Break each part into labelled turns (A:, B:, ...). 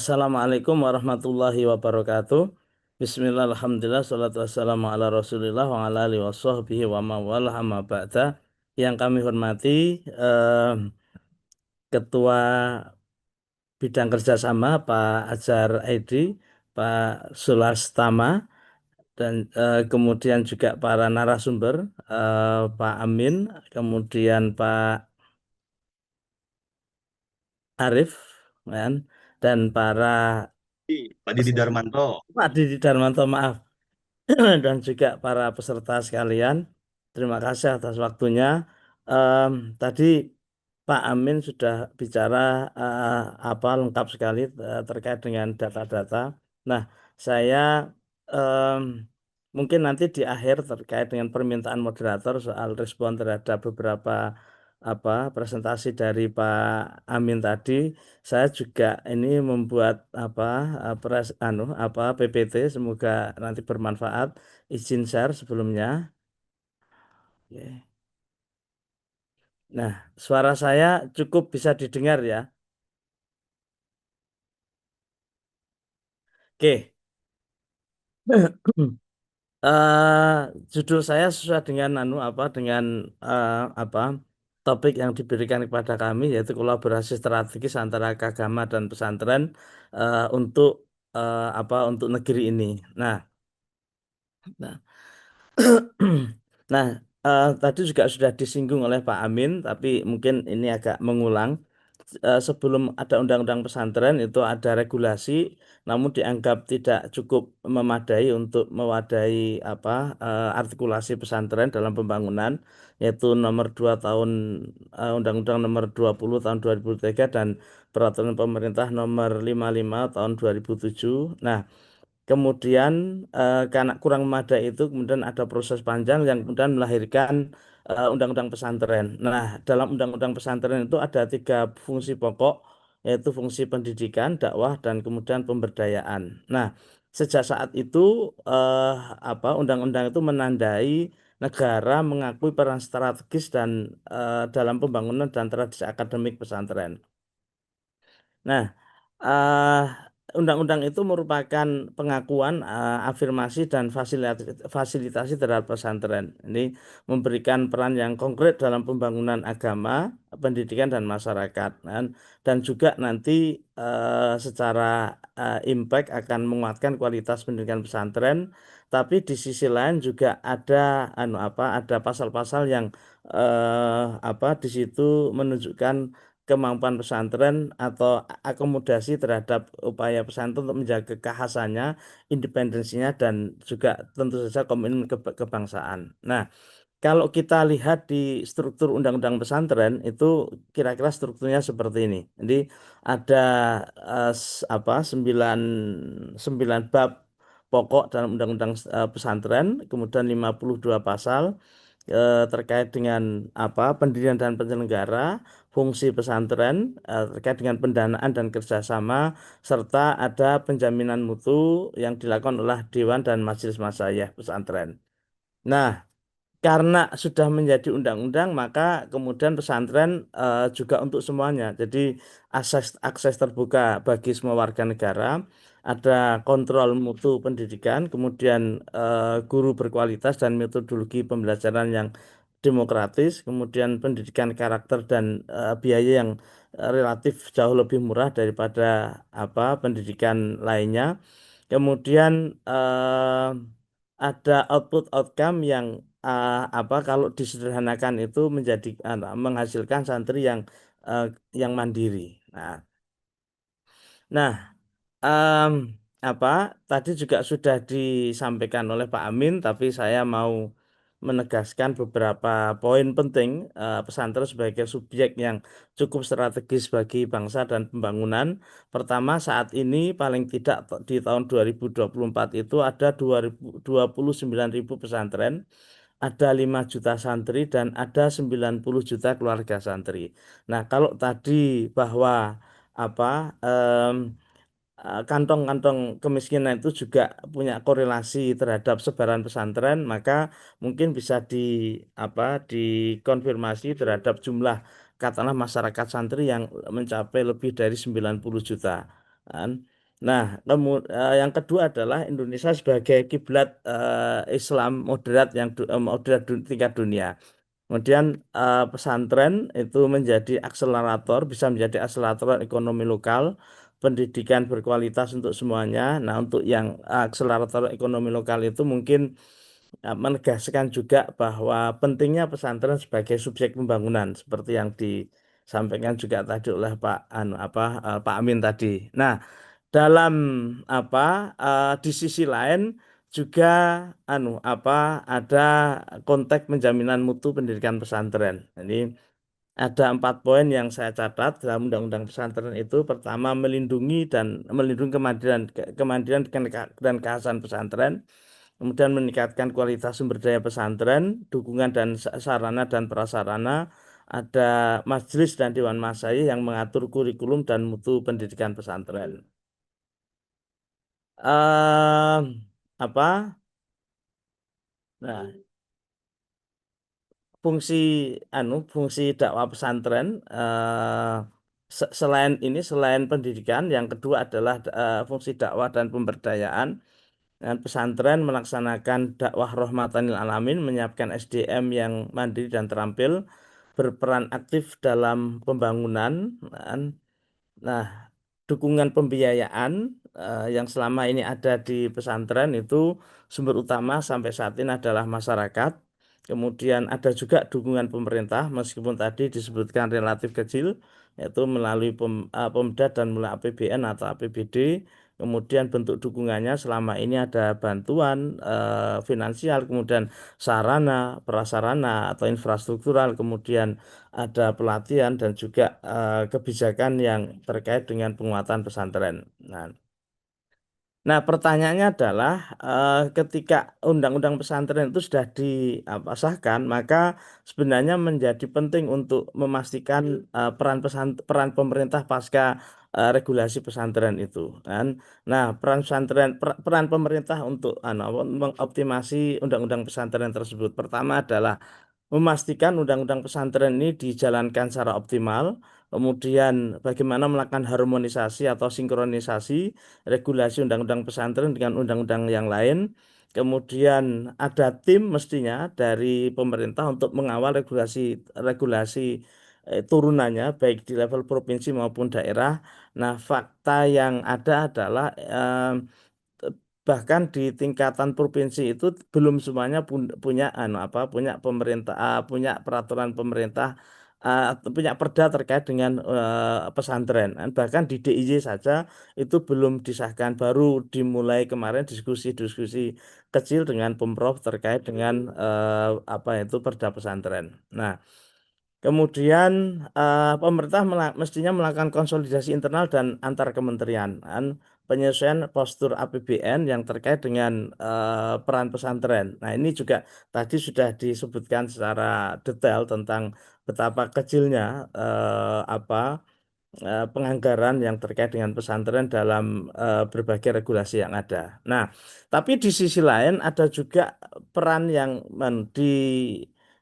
A: Assalamualaikum warahmatullahi wabarakatuh. Bismillah, alhamdulillah, salatu wassalamu ala rasulillah wa ala alihi wa sahbihi wa mawalah amma ba'da. Yang kami hormati Ketua Bidang Kerjasama Pak Azhar Aidi, Pak Sulastama, dan kemudian juga para narasumber, Pak Amin, kemudian Pak Arif, kan, dan para
B: Pak Didi Darmanto.
A: Pak Didi Darmanto, maaf. Dan juga para peserta sekalian. Terima kasih atas waktunya. Em, Tadi Pak Amin sudah bicara apa lengkap sekali terkait dengan data-data. Nah, saya em, mungkin nanti di akhir terkait dengan permintaan moderator soal respon terhadap beberapa apa presentasi dari Pak Amin tadi. Saya juga ini membuat apa PPT, semoga nanti bermanfaat. Izin share sebelumnya. Oke. Nah, suara saya cukup bisa didengar ya. Oke. Eh, Judul saya sesuai dengan dengan apa topik yang diberikan kepada kami, yaitu kolaborasi strategis antara keagama dan pesantren untuk untuk negeri ini. Nah, nah, nah, tadi juga sudah disinggung oleh Pak Amin, tapi mungkin ini agak mengulang. Sebelum ada undang-undang pesantren itu ada regulasi, namun dianggap tidak cukup memadai untuk mewadahi artikulasi pesantren dalam pembangunan, yaitu nomor 2 tahun Undang-Undang nomor 20 tahun 2003 dan Peraturan Pemerintah nomor 55 tahun 2007. Nah, kemudian karena kurang memadai itu kemudian ada proses panjang yang kemudian melahirkan undang-undang pesantren. Nah, dalam undang-undang pesantren itu ada tiga fungsi pokok, yaitu fungsi pendidikan, dakwah, dan kemudian pemberdayaan. Nah, sejak saat itu eh, undang-undang itu menandai negara mengakui peran strategis dan dalam pembangunan dan tradisi akademik pesantren. Nah, eh, undang-undang itu merupakan pengakuan, afirmasi dan fasilitasi terhadap pesantren. Ini memberikan peran yang konkret dalam pembangunan agama, pendidikan dan masyarakat, kan? Dan juga nanti secara impact akan menguatkan kualitas pendidikan pesantren. Tapi di sisi lain juga ada ada pasal-pasal yang di situ menunjukkan kemampuan pesantren atau akomodasi terhadap upaya pesantren untuk menjaga kekhasannya, independensinya, dan juga tentu saja komitmen kebangsaan. Nah, kalau kita lihat di struktur undang-undang pesantren itu kira-kira strukturnya seperti ini. Jadi ada eh, s- apa 9 bab pokok dalam undang-undang pesantren, kemudian 52 pasal terkait dengan pendirian dan penyelenggara, fungsi pesantren, terkait dengan pendanaan dan kerjasama, serta ada penjaminan mutu yang dilakukan oleh Dewan dan Majelis Masyayikh pesantren. Nah, karena sudah menjadi undang-undang, maka kemudian pesantren juga untuk semuanya. Jadi akses terbuka bagi semua warga negara, ada kontrol mutu pendidikan, kemudian guru berkualitas dan metodologi pembelajaran yang demokratis, kemudian pendidikan karakter dan biaya yang relatif jauh lebih murah daripada pendidikan lainnya. Kemudian ada output outcome yang kalau disederhanakan itu menjadi menghasilkan santri eh, yang mandiri. Nah, em, apa tadi juga sudah disampaikan oleh Pak Amin, tapi saya mau menegaskan beberapa poin penting pesantren sebagai subjek yang cukup strategis bagi bangsa dan pembangunan. Pertama, saat ini paling tidak di tahun 2024 itu ada 29.000 pesantren, ada 5 juta santri dan ada 90 juta keluarga santri. Nah, kalau tadi bahwa apa em, kantong-kantong kemiskinan itu juga punya korelasi terhadap sebaran pesantren, maka mungkin bisa dikonfirmasi terhadap jumlah katakanlah masyarakat santri yang mencapai lebih dari 90 juta, kan? Nah, yang kedua adalah Indonesia sebagai kiblat Islam moderat moderat tingkat dunia. Kemudian pesantren itu menjadi akselerator, bisa menjadi akselerator ekonomi lokal, pendidikan berkualitas untuk semuanya. Nah, untuk yang akselerator ekonomi lokal itu mungkin menegaskan juga bahwa pentingnya pesantren sebagai subjek pembangunan, seperti yang disampaikan juga tadi oleh Pak Amin tadi. Nah, dalam apa di sisi lain juga ada konteks penjaminan mutu pendidikan pesantren. Jadi ada 4 poin yang saya catat dalam Undang-Undang Pesantren itu. Pertama, melindungi kemandirian dan kehasan pesantren. Kemudian meningkatkan kualitas sumber daya pesantren, dukungan dan sarana dan prasarana. Ada majelis dan dewan masai yang mengatur kurikulum dan mutu pendidikan pesantren. eh apa? Nah, fungsi fungsi dakwah pesantren selain pendidikan, yang kedua adalah fungsi dakwah dan pemberdayaan. Dan pesantren melaksanakan dakwah rahmatan lil alamin, menyiapkan SDM yang mandiri dan terampil, berperan aktif dalam pembangunan. Nah, dukungan pembiayaan yang selama ini ada di pesantren itu sumber utama sampai saat ini adalah masyarakat. Kemudian ada juga dukungan pemerintah, meskipun tadi disebutkan relatif kecil, yaitu melalui Pemda dan melalui APBN atau APBD. Kemudian bentuk dukungannya selama ini ada bantuan finansial, kemudian sarana, prasarana atau infrastruktural, kemudian ada pelatihan dan juga kebijakan yang terkait dengan penguatan pesantren. Nah, pertanyaannya adalah ketika undang-undang pesantren itu sudah disahkan, maka sebenarnya menjadi penting untuk memastikan peran pemerintah pasca regulasi pesantren itu, kan. Nah, peran pemerintah untuk mengoptimasi undang-undang pesantren tersebut, pertama adalah memastikan undang-undang pesantren ini dijalankan secara optimal, kemudian bagaimana melakukan harmonisasi atau sinkronisasi regulasi undang-undang pesantren dengan undang-undang yang lain, kemudian ada tim mestinya dari pemerintah untuk mengawal regulasi regulasi turunannya baik di level provinsi maupun daerah. Nah, fakta yang ada adalah bahkan di tingkatan provinsi itu belum semuanya punya punya pemerintah punya peraturan pemerintah punya perda terkait dengan pesantren. Dan bahkan di DIY saja itu belum disahkan, baru dimulai kemarin diskusi-diskusi kecil dengan Pemprov terkait dengan apa itu perda pesantren. Nah, kemudian pemerintah mestinya melakukan konsolidasi internal dan antar kementerian, kan, penyesuaian postur APBN yang terkait dengan peran pesantren. Nah, ini juga tadi sudah disebutkan secara detail tentang betapa kecilnya penganggaran yang terkait dengan pesantren dalam berbagai regulasi yang ada. Nah, tapi di sisi lain ada juga peran yang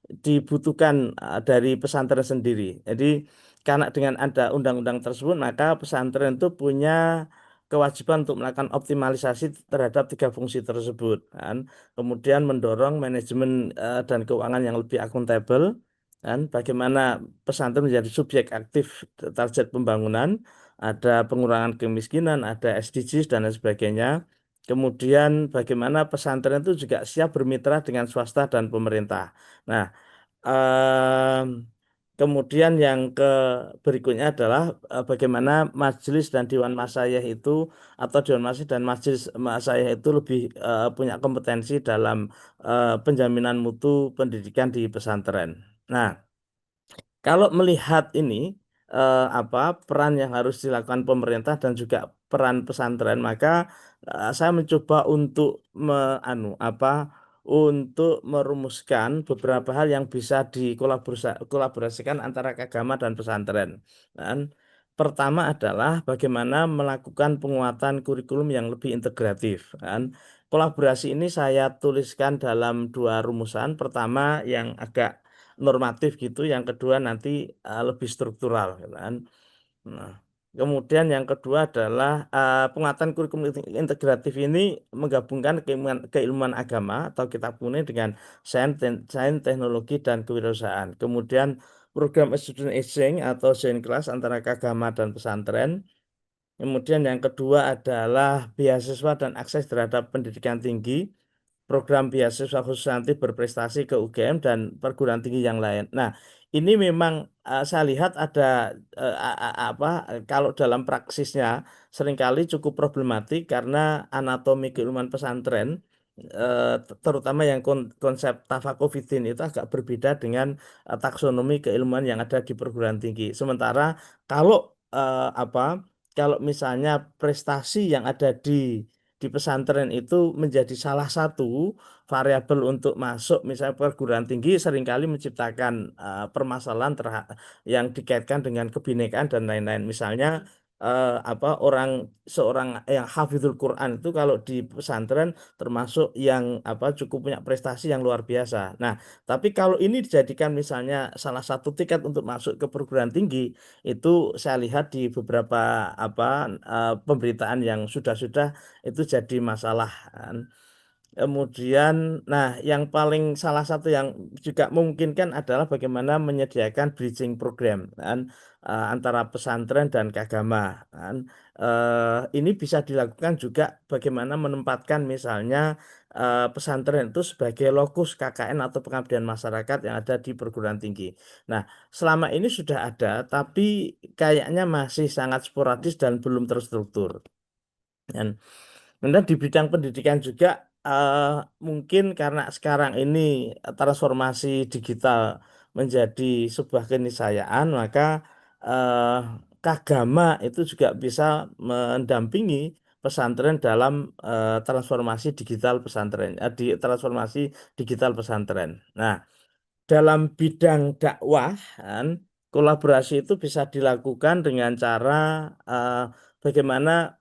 A: dibutuhkan dari pesantren sendiri. Jadi karena dengan ada undang-undang tersebut, maka pesantren itu punya kewajiban untuk melakukan optimalisasi terhadap 3 fungsi tersebut, kan. Kemudian mendorong manajemen dan keuangan yang lebih akuntabel, kan. Bagaimana pesantren menjadi subjek aktif target pembangunan, ada pengurangan kemiskinan, ada SDGs dan lain sebagainya. Kemudian bagaimana pesantren itu juga siap bermitra dengan swasta dan pemerintah. Nah, Em, kemudian yang berikutnya adalah bagaimana majelis dan dewan masayih itu, atau dewan masayih dan majelis masayih itu lebih punya kompetensi dalam penjaminan mutu pendidikan di pesantren. Nah, kalau melihat ini peran yang harus dilakukan pemerintah dan juga peran pesantren, maka saya mencoba untuk untuk merumuskan beberapa hal yang bisa dikolaborasikan antara agama dan pesantren. Dan pertama adalah bagaimana melakukan penguatan kurikulum yang lebih integratif. Dan kolaborasi ini saya tuliskan dalam 2 rumusan. Pertama yang agak normatif gitu, yang kedua nanti lebih struktural, gitu kan. Nah, Kemudian yang kedua adalah penguatan kurikulum integratif ini menggabungkan keilmuan agama atau kitab kuning dengan sains, teknologi, dan kewirausahaan. Kemudian program student exchange atau joint class antara keagama dan pesantren. Kemudian yang kedua adalah beasiswa dan akses terhadap pendidikan tinggi, program beasiswa khusus nanti berprestasi ke UGM dan perguruan tinggi yang lain. Nah, ini memang saya lihat ada apa kalau dalam praksisnya seringkali cukup problematik karena anatomi keilmuan pesantren terutama yang konsep tafakufidin itu agak berbeda dengan taksonomi keilmuan yang ada di perguruan tinggi. Sementara kalau apa kalau misalnya prestasi yang ada di pesantren itu menjadi salah satu variabel untuk masuk misalnya perguruan tinggi seringkali menciptakan permasalahan yang dikaitkan dengan kebinekaan dan lain-lain. Misalnya orang seorang yang hafizul Quran itu kalau di pesantren termasuk yang cukup punya prestasi yang luar biasa. Nah, tapi kalau ini dijadikan misalnya salah satu tiket untuk masuk ke perguruan tinggi, itu saya lihat di beberapa pemberitaan yang sudah-sudah itu jadi masalah kan. Kemudian, nah yang paling salah satu yang juga memungkinkan adalah bagaimana menyediakan bridging program kan, antara pesantren dan keagama kan. Ini bisa dilakukan juga bagaimana menempatkan misalnya pesantren itu sebagai lokus KKN atau pengabdian masyarakat yang ada di perguruan tinggi. Nah, selama ini sudah ada, tapi kayaknya masih sangat sporadis dan belum terstruktur. Dan kemudian di bidang pendidikan juga eh, mungkin karena sekarang ini transformasi digital menjadi sebuah keniscayaan, maka eh, Kagama itu juga bisa mendampingi pesantren dalam transformasi digital pesantren, di transformasi digital pesantren. Nah, dalam bidang dakwah kan, kolaborasi itu bisa dilakukan dengan cara eh, bagaimana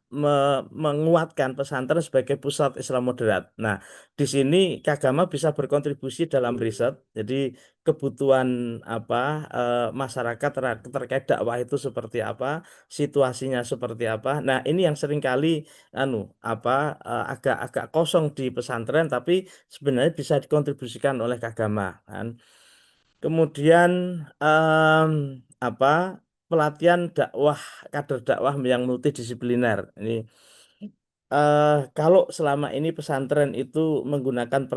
A: menguatkan pesantren sebagai pusat Islam moderat. Nah, di sini Kagama bisa berkontribusi dalam riset. Jadi kebutuhan apa masyarakat terkait dakwah itu seperti apa, situasinya seperti apa. Nah, ini yang seringkali anu agak-agak kosong di pesantren, tapi sebenarnya bisa dikontribusikan oleh Kagama kan. Kemudian em, apa pelatihan dakwah kader dakwah yang multidisipliner. Ini kalau selama ini pesantren itu menggunakan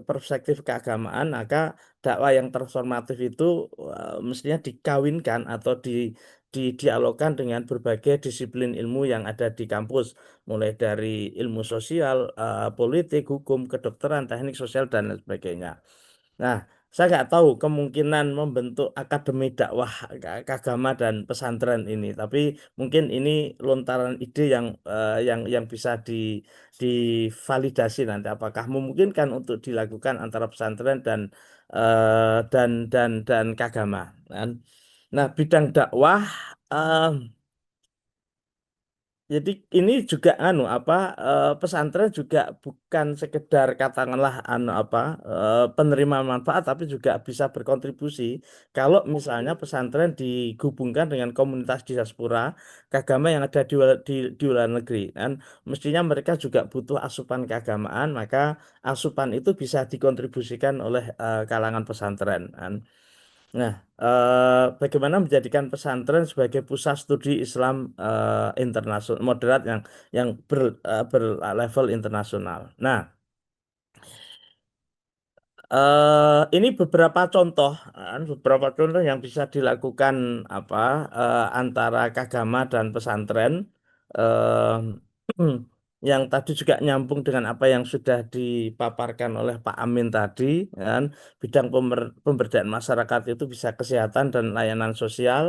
A: perspektif keagamaan, maka dakwah yang transformatif itu mestinya dikawinkan atau didialogkan dengan berbagai disiplin ilmu yang ada di kampus, mulai dari ilmu sosial, politik, hukum, kedokteran, teknik sosial dan lain sebagainya. Nah, saya nggak tahu kemungkinan membentuk akademi dakwah keagama dan pesantren ini, tapi mungkin ini lontaran ide yang bisa divalidasi nanti apakah memungkinkan untuk dilakukan antara pesantren dan keagama kan. Nah, bidang dakwah eh, jadi ini juga pesantren juga bukan sekedar katakanlah penerima manfaat tapi juga bisa berkontribusi kalau misalnya pesantren digabungkan dengan komunitas diaspora keagamaan yang ada di luar negeri kan mestinya mereka juga butuh asupan keagamaan maka asupan itu bisa dikontribusikan oleh kalangan pesantren kan. Nah, bagaimana menjadikan pesantren sebagai pusat studi Islam internasional moderat yang berlevel internasional. Nah, ini beberapa contoh yang bisa dilakukan apa antara Kagama dan pesantren eh, yang tadi juga nyambung dengan apa yang sudah dipaparkan oleh Pak Amin tadi, kan bidang pemberdayaan masyarakat itu bisa kesehatan dan layanan sosial,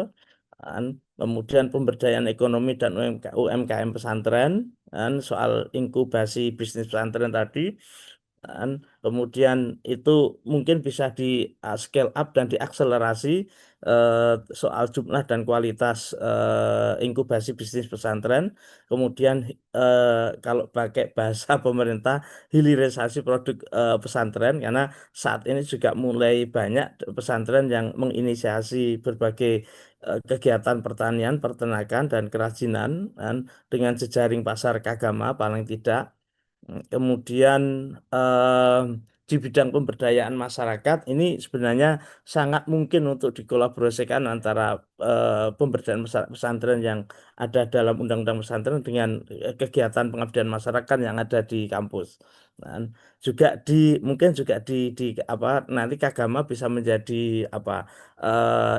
A: kan kemudian pemberdayaan ekonomi dan UMKM pesantren, kan soal inkubasi bisnis pesantren tadi. Kemudian itu mungkin bisa di scale up dan diakselerasi soal jumlah dan kualitas inkubasi bisnis pesantren, kemudian kalau pakai bahasa pemerintah hilirisasi produk pesantren, karena saat ini juga mulai banyak pesantren yang menginisiasi berbagai kegiatan pertanian, peternakan, dan kerajinan dan dengan jejaring pasar keagama paling tidak. Kemudian eh, di bidang pemberdayaan masyarakat ini sebenarnya sangat mungkin untuk dikolaborasikan antara pemberdayaan pesantren yang ada dalam Undang-Undang Pesantren dengan kegiatan pengabdian masyarakat yang ada di kampus. Dan juga mungkin juga di apa nanti Kagama bisa menjadi apa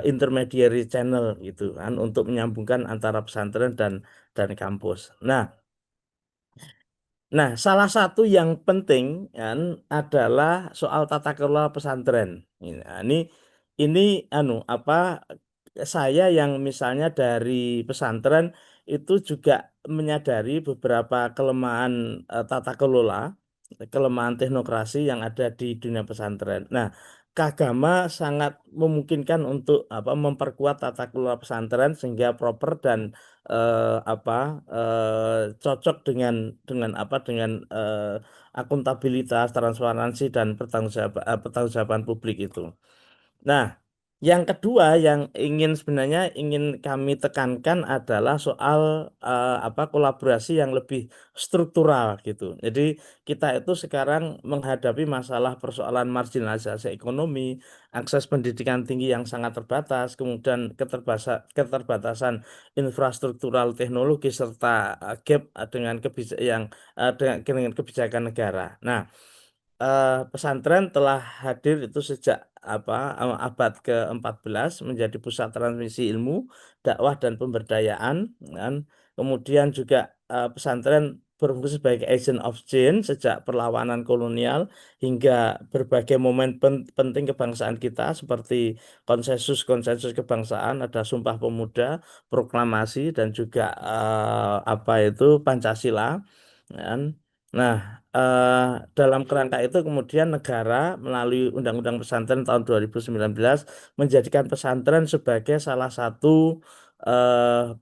A: intermediary channel gitu kan untuk menyambungkan antara pesantren dan kampus. Nah, salah satu yang penting kan adalah soal tata kelola pesantren. Nah, ini anu apa saya yang misalnya dari pesantren itu juga menyadari beberapa kelemahan tata kelola, kelemahan teknokrasi yang ada di dunia pesantren. Nah, Kagama sangat memungkinkan untuk apa memperkuat tata kelola pesantren sehingga proper dan apa cocok dengan apa dengan akuntabilitas, transparansi dan pertanggungjawaban publik itu. Nah, yang kedua yang sebenarnya ingin kami tekankan adalah soal apa kolaborasi yang lebih struktural gitu. Jadi kita itu sekarang menghadapi masalah persoalan marginalisasi ekonomi, akses pendidikan tinggi yang sangat terbatas, kemudian keterbatasan infrastruktural teknologi serta gap dengan dengan kebijakan negara. Nah, pesantren telah hadir itu sejak apa abad ke-14 menjadi pusat transmisi ilmu, dakwah dan pemberdayaan kan. Kemudian juga pesantren berfungsi sebagai agent of change sejak perlawanan kolonial hingga berbagai momen penting kebangsaan kita seperti konsensus-konsensus kebangsaan, ada Sumpah Pemuda, proklamasi dan juga apa itu Pancasila kan. Nah, eh, dalam kerangka itu kemudian negara melalui Undang-Undang Pesantren tahun 2019 menjadikan pesantren sebagai salah satu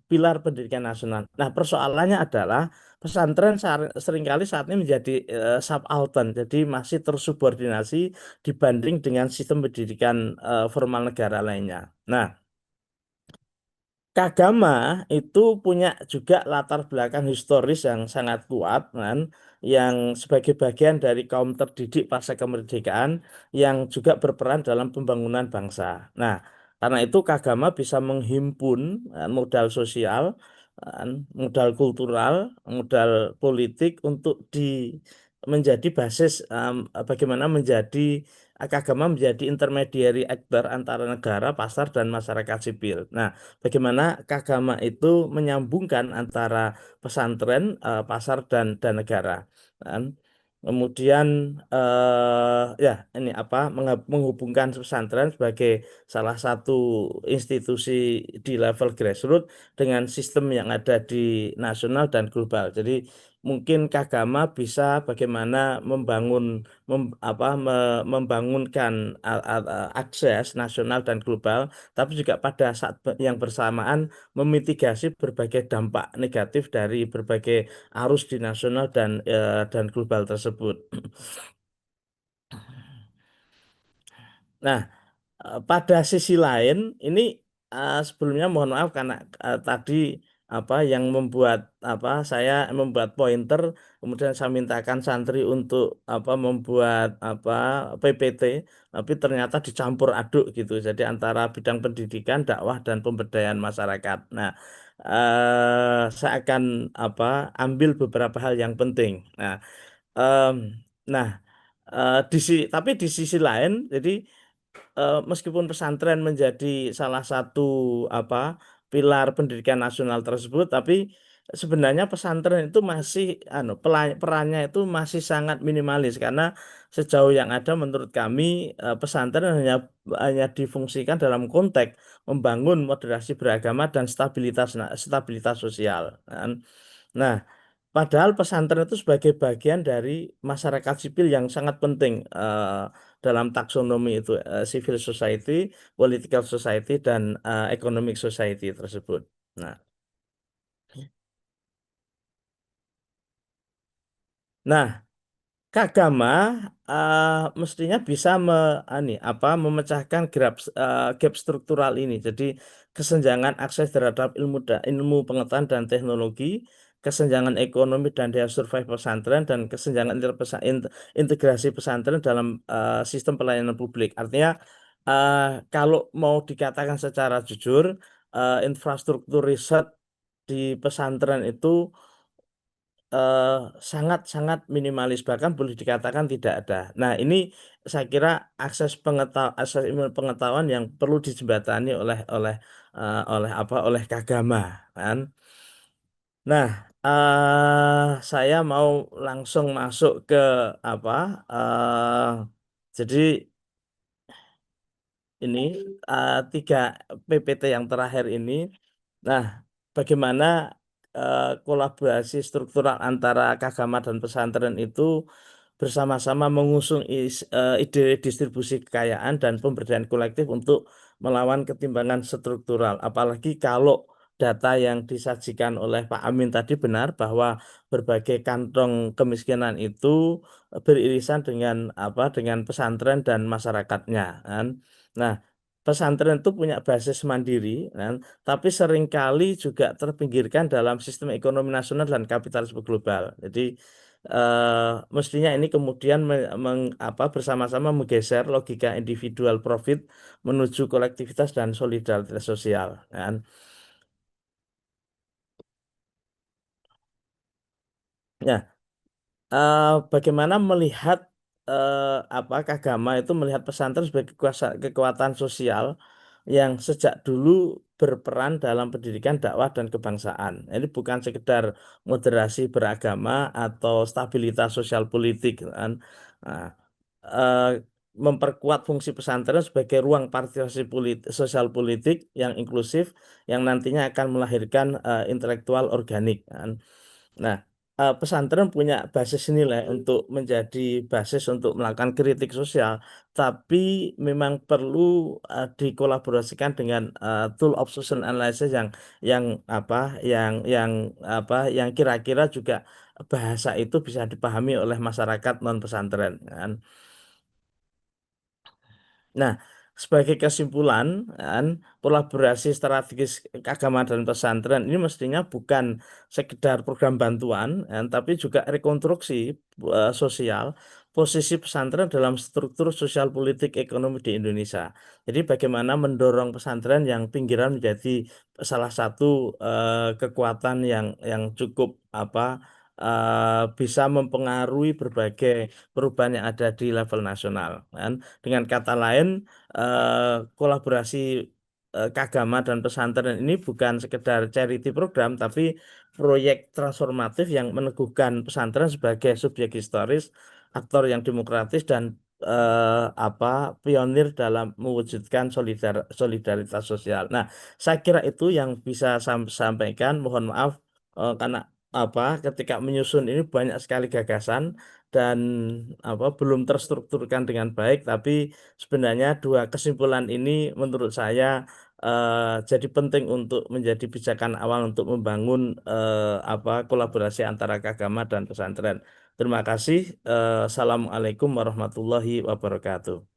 A: pilar pendidikan nasional. Nah, persoalannya adalah pesantren seringkali saat ini menjadi subaltern, jadi masih tersubordinasi dibanding dengan sistem pendidikan formal negara lainnya. Nah, Kagama itu punya juga latar belakang historis yang sangat kuat kan, yang sebagai bagian dari kaum terdidik pasca kemerdekaan yang juga berperan dalam pembangunan bangsa. Nah, karena itu Kagama bisa menghimpun modal sosial, modal kultural, modal politik untuk menjadi basis bagaimana menjadi Kagama menjadi intermediary actor antara negara, pasar, dan masyarakat sipil. Nah, bagaimana keagama itu menyambungkan antara pesantren, pasar dan negara. Kan? Kemudian ya ini apa menghubungkan pesantren sebagai salah satu institusi di level grassroots dengan sistem yang ada di nasional dan global. Jadi mungkin keagama bisa bagaimana membangunkan akses nasional dan global tapi juga pada saat yang bersamaan memitigasi berbagai dampak negatif dari berbagai arus di nasional dan global tersebut. Nah, pada sisi lain, ini sebelumnya mohon maaf karena tadi apa yang membuat apa saya membuat pointer, kemudian saya mintakan santri untuk apa membuat apa PPT, tapi ternyata dicampur aduk gitu. Jadi antara bidang pendidikan, dakwah dan pemberdayaan masyarakat. Nah, saya akan apa ambil beberapa hal yang penting. Em, nah, tapi di sisi lain, jadi meskipun pesantren menjadi salah satu apa pilar pendidikan nasional tersebut, tapi sebenarnya pesantren itu masih perannya itu masih sangat minimalis karena sejauh yang ada menurut kami pesantren hanya difungsikan dalam konteks membangun moderasi beragama dan stabilitas sosial. Kan. Nah, Padahal pesantren itu sebagai bagian dari masyarakat sipil yang sangat penting dalam taksonomi itu civil society, political society, dan economic society tersebut. Nah, nah, Kagama mestinya bisa memecahkan gap struktural ini. Jadi kesenjangan akses terhadap ilmu pengetahuan dan teknologi, kesenjangan ekonomi dan daya survive pesantren, dan kesenjangan integrasi pesantren dalam sistem pelayanan publik. Artinya eh, kalau mau dikatakan secara jujur, infrastruktur riset di pesantren itu eh, sangat-sangat minimalis, bahkan boleh dikatakan tidak ada. Nah, ini saya kira akses ilmu pengetahuan yang perlu dijembatani oleh Kagama kan. Nah, saya mau langsung masuk ke apa jadi ini tiga PPT yang terakhir ini. Nah, bagaimana kolaborasi struktural antara Kagama dan pesantren itu bersama-sama mengusung ide distribusi kekayaan dan pemberdayaan kolektif untuk melawan ketimbangan struktural. Apalagi kalau data yang disajikan oleh Pak Amin tadi benar bahwa berbagai kantong kemiskinan itu beririsan dengan pesantren dan masyarakatnya kan. Nah, pesantren itu punya basis mandiri kan, tapi seringkali juga terpinggirkan dalam sistem ekonomi nasional dan kapitalisme global. Jadi mestinya ini kemudian bersama-sama menggeser logika individual profit menuju kolektivitas dan solidaritas sosial kan. Ya, bagaimana melihat Kagama itu melihat pesantren sebagai kekuatan sosial yang sejak dulu berperan dalam pendidikan dakwah dan kebangsaan. Ini bukan sekedar moderasi beragama atau stabilitas sosial politik kan. Nah, eh, memperkuat fungsi pesantren sebagai ruang partisipasi sosial politik yang inklusif yang nantinya akan melahirkan intelektual organik kan. Nah, pesantren punya basis nilai untuk menjadi basis untuk melakukan kritik sosial, tapi memang perlu dikolaborasikan dengan tool of social analysis yang apa, yang kira-kira juga bahasa itu bisa dipahami oleh masyarakat non pesantren, kan? Nah, sebagai kesimpulan, kan, kolaborasi strategis agama dan pesantren ini mestinya bukan sekedar program bantuan, kan, tapi juga rekonstruksi sosial posisi pesantren dalam struktur sosial politik ekonomi di Indonesia. Jadi bagaimana mendorong pesantren yang pinggiran menjadi salah satu kekuatan yang cukup bisa mempengaruhi berbagai perubahan yang ada di level nasional, kan. Dengan kata lain, kolaborasi keagama dan pesantren ini bukan sekedar charity program, tapi proyek transformatif yang meneguhkan pesantren sebagai subjek historis, aktor yang demokratis dan pionir dalam mewujudkan solidaritas sosial. Nah, saya kira itu yang bisa sampaikan. Mohon maaf karena ketika menyusun ini banyak sekali gagasan dan belum terstrukturkan dengan baik, tapi sebenarnya dua kesimpulan ini menurut saya jadi penting untuk menjadi pijakan awal untuk membangun kolaborasi antara keagama dan pesantren. Terima kasih. Assalamualaikum warahmatullahi wabarakatuh.